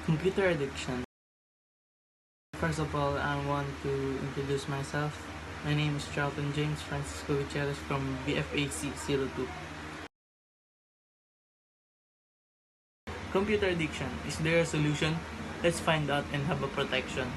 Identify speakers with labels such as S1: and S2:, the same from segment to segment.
S1: Computer addiction. First of all, I want to introduce myself. My name is Charlton James Francisco Gutierrez from BFAC 02. Computer addiction. Is there a solution? Let's find out and have a protection.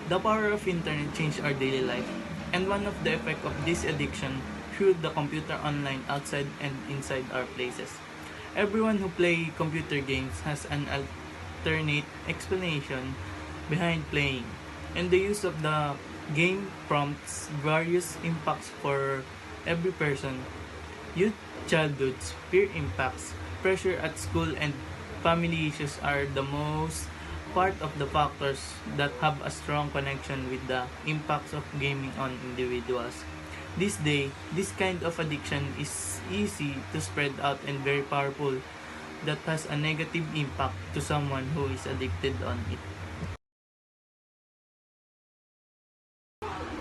S1: The power of internet changed our daily life, and one of the effects of this addiction through the computer online outside and inside our places. Everyone who play computer games has an alternate explanation behind playing, and the use of the game prompts various impacts for every person. Youth childhoods, peer impacts, pressure at school, and family issues are the most part of the factors that have a strong connection with the impacts of gaming on individuals. This kind of addiction is easy to spread out and very powerful that has a negative impact to someone who is addicted on it.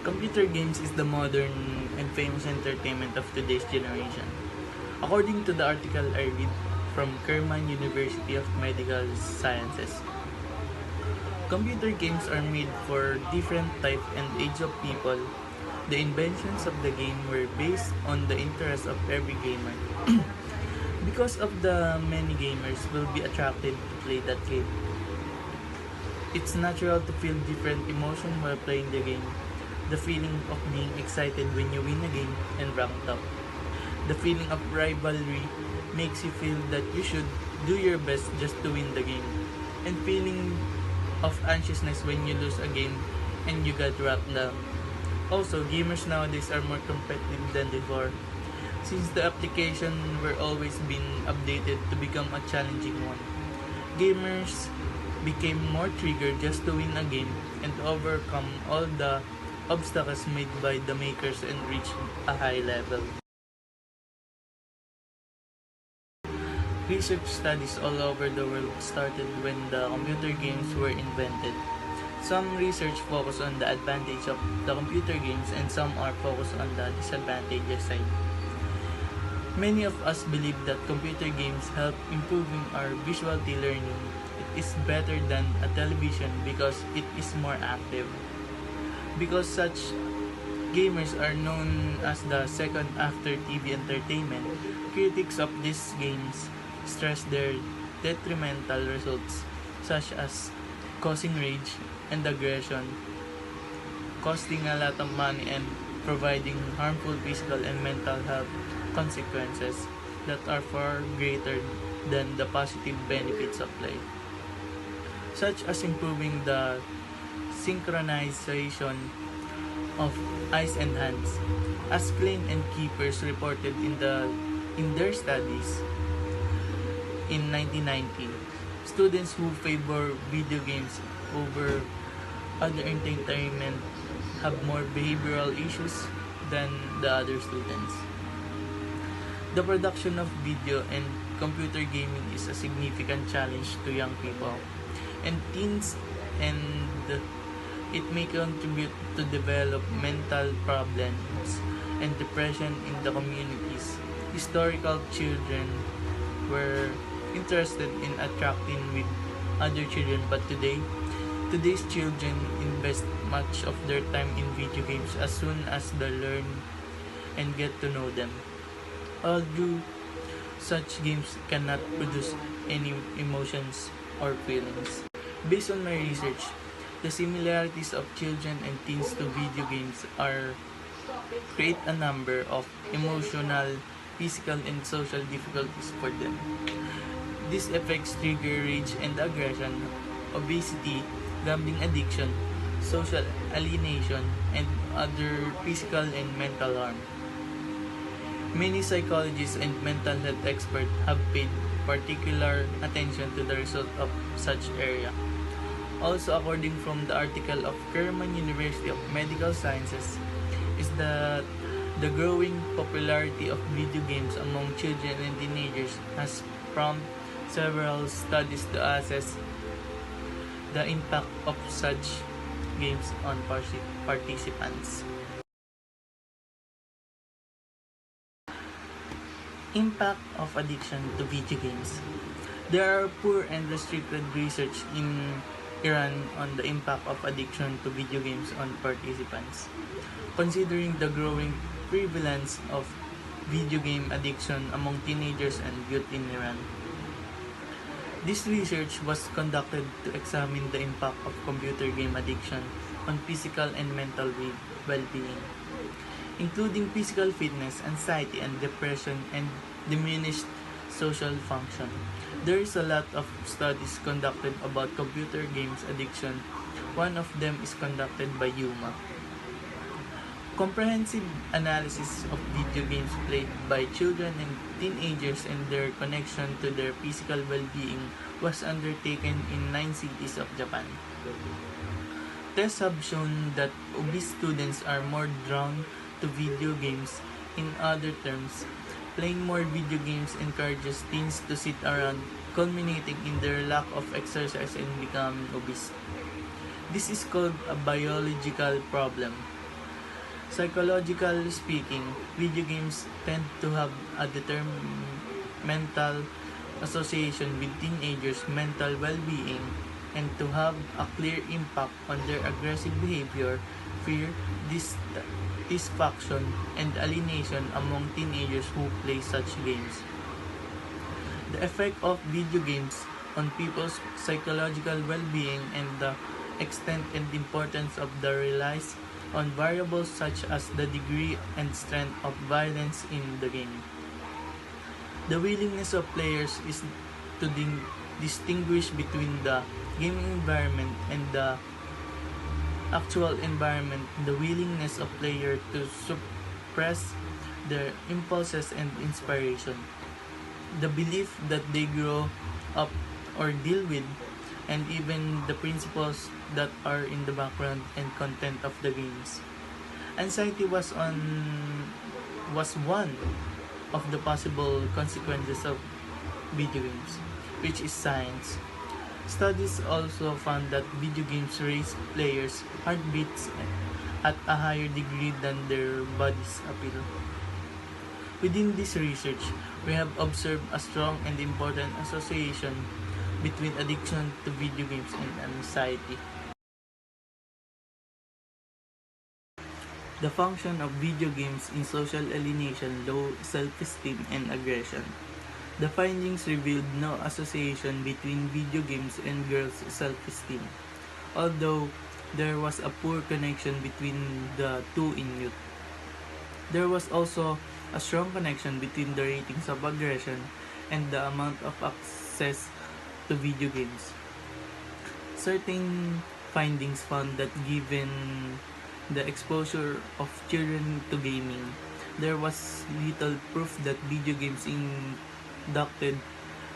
S1: Computer games is the modern and famous entertainment of today's generation. According to the article I read from Kerman University of Medical Sciences, computer games are made for different type and age of people. The inventions of the game were based on the interest of every gamer. Because of the many gamers will be attracted to play that game. It's natural to feel different emotion while playing the game. The feeling of being excited when you win a game and ranked up. The feeling of rivalry makes you feel that you should do your best just to win the game. And feeling of anxiousness when you lose a game and you got wrapped down. Also, gamers nowadays are more competitive than before, since the application were always being updated to become a challenging one. Gamers became more triggered just to win a game and to overcome all the obstacles made by the makers and reach a high level. Research studies all over the world started when the computer games were invented. Some research focus on the advantage of the computer games and some are focused on the disadvantages side. Many of us believe that computer games help improving our visuality learning. It is better than a television because it is more active. Because such gamers are known as the second after TV entertainment, critics of these games stress their detrimental results such as causing rage and aggression, costing a lot of money and providing harmful physical and mental health consequences that are far greater than the positive benefits of play, such as improving the synchronization of eyes and hands, as Klein and Keepers reported in their studies in 1990. Students who favor video games over other entertainment have more behavioral issues than the other students. The production of video and computer gaming is a significant challenge to young people and teens, and it may contribute to develop mental problems and depression in the communities. Historical children were interested in attracting with other children, but today's children invest much of their time in video games as soon as they learn and get to know them. Although such games cannot produce any emotions or feelings. Based on my research, the similarities of children and teens to video games are create a number of emotional, physical, and social difficulties for them. These effects trigger rage and aggression, obesity, gambling addiction, social alienation, and other physical and mental harm. Many psychologists and mental health experts have paid particular attention to the result of such area. Also, according from the article of Kerman University of Medical Sciences, is that the growing popularity of video games among children and teenagers has prompted several studies to assess the impact of such games on participants. Impact of addiction to video games. There are poor and restricted research in Iran on the impact of addiction to video games on participants. Considering the growing prevalence of video game addiction among teenagers and youth in Iran, this research was conducted to examine the impact of computer game addiction on physical and mental well-being, including physical fitness, anxiety and depression, and diminished social function. There is a lot of studies conducted about computer games addiction. One of them is conducted by Yuma. Comprehensive analysis of video games played by children and teenagers and their connection to their physical well-being was undertaken in 9 cities of Japan. Tests have shown that obese students are more drawn to video games. In other terms, playing more video games encourages teens to sit around, culminating in their lack of exercise and becoming obese. This is called a biological problem. Psychologically speaking, video games tend to have a detrimental association with teenagers' mental well-being and to have a clear impact on their aggressive behavior, fear, dissatisfaction, and alienation among teenagers who play such games. The effect of video games on people's psychological well-being and the extent and importance of the relies on variables such as the degree and strength of violence in the game. The willingness of players is to distinguish between the gaming environment and the actual environment, the willingness of players to suppress their impulses and inspiration, the belief that they grow up or deal with, and even the principles that are in the background and content of the games. Anxiety was one of the possible consequences of video games, which is science. Studies also found that video games raise players' heartbeats at a higher degree than their bodies appeal. Within this research, we have observed a strong and important association between addiction to video games and anxiety. The function of video games in social alienation, low self-esteem, and aggression. The findings revealed no association between video games and girls' self-esteem, although there was a poor connection between the two in youth. There was also a strong connection between the ratings of aggression and the amount of access to video games. Certain findings found that given the exposure of children to gaming, there was little proof that video games induced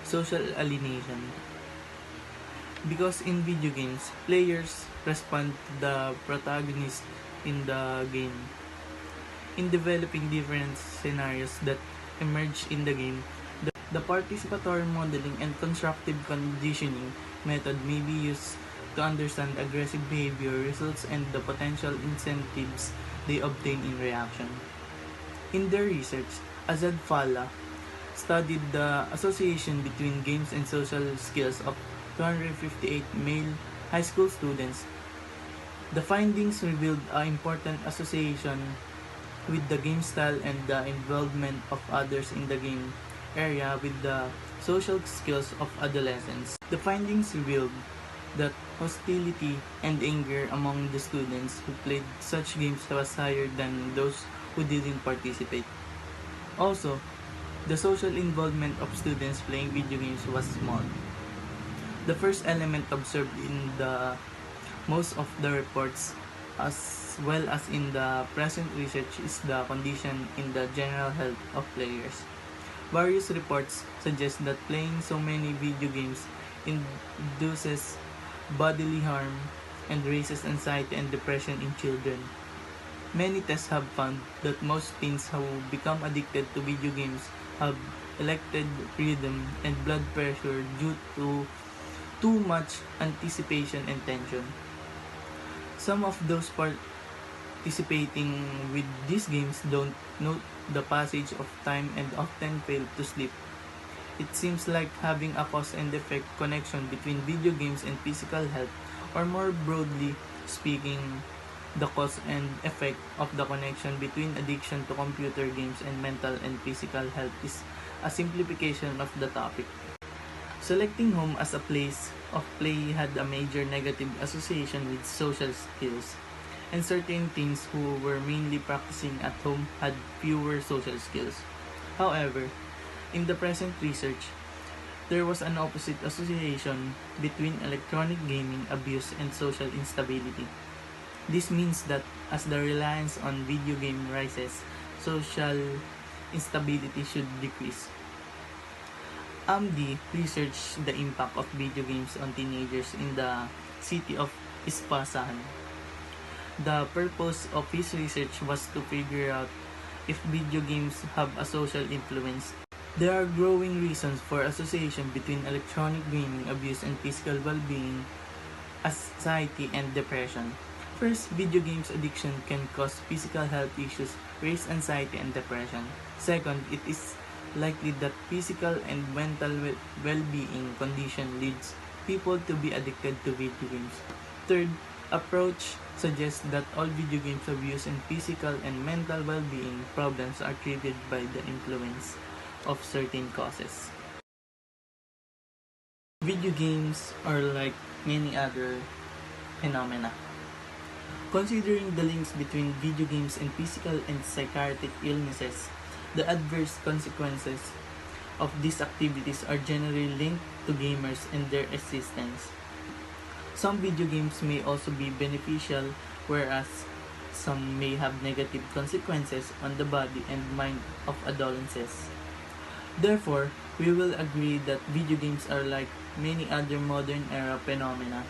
S1: social alienation. Because in video games, players respond to the protagonist in the game. In developing different scenarios that emerge in the game, the participatory modeling and constructive conditioning method may be used to understand aggressive behavior results and the potential incentives they obtain in reaction. In their research, Azad Fala studied the association between games and social skills of 258 male high school students. The findings revealed an important association with the game style and the involvement of others in the game area with the social skills of adolescents. The findings revealed that hostility and anger among the students who played such games was higher than those who didn't participate. Also, the social involvement of students playing video games was small. The first element observed in the most of the reports as well as in the present research is the condition in the general health of players. Various reports suggest that playing so many video games induces bodily harm and raises anxiety and depression in children. Many tests have found that most teens who become addicted to video games have elected rhythm and blood pressure due to too much anticipation and tension. Some of those participating with these games don't note the passage of time and often fail to sleep. it seems like having a cause and effect connection between video games and physical health, or more broadly speaking, the cause and effect of the connection between addiction to computer games and mental and physical health is a simplification of the topic. Selecting home as a place of play had a major negative association with social skills, and certain teens who were mainly practicing at home had fewer social skills. However, in the present research, there was an opposite association between electronic gaming abuse and social instability. This means that as the reliance on video game rises, social instability should decrease. AMD researched the impact of video games on teenagers in the city of Isfahan. The purpose of his research was to figure out if video games have a social influence. There are growing reasons for association between electronic gaming abuse and physical well-being, anxiety, and depression. First, video games addiction can cause physical health issues, raise anxiety and depression. Second, it is likely that physical and mental well-being condition leads people to be addicted to video games. Third, approach suggests that all video games abuse and physical and mental well-being problems are treated by the influence of certain causes. Video games are like many other phenomena. Considering the links between video games and physical and psychiatric illnesses, the adverse consequences of these activities are generally linked to gamers and their existence. Some video games may also be beneficial, whereas some may have negative consequences on the body and mind of adolescents. Therefore, we will agree that video games are like many other modern era phenomena.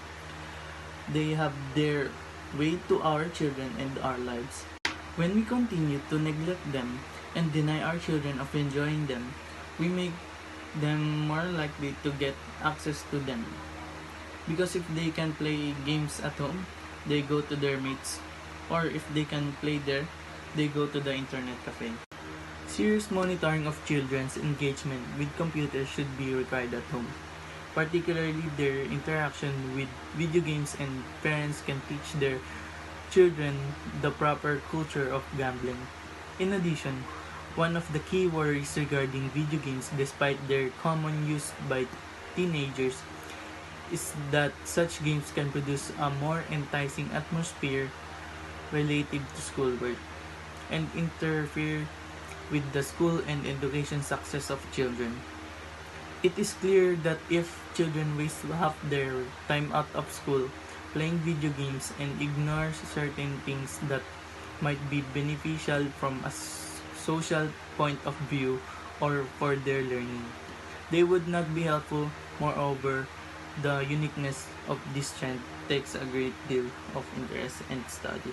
S1: They have their way to our children and our lives. When we continue to neglect them and deny our children of enjoying them, we make them more likely to get access to them. Because if they can play games at home, they go to their mates. Or if they can play there, they go to the internet cafe. Serious monitoring of children's engagement with computers should be required at home, particularly their interaction with video games, and parents can teach their children the proper culture of gambling. In addition, one of the key worries regarding video games, despite their common use by teenagers, is that such games can produce a more enticing atmosphere relative to schoolwork and interfere with the school and education success of children. It is clear that if children waste half their time out of school playing video games and ignore certain things that might be beneficial from a social point of view or for their learning, they would not be helpful. Moreover, the uniqueness of this trend takes a great deal of interest and study.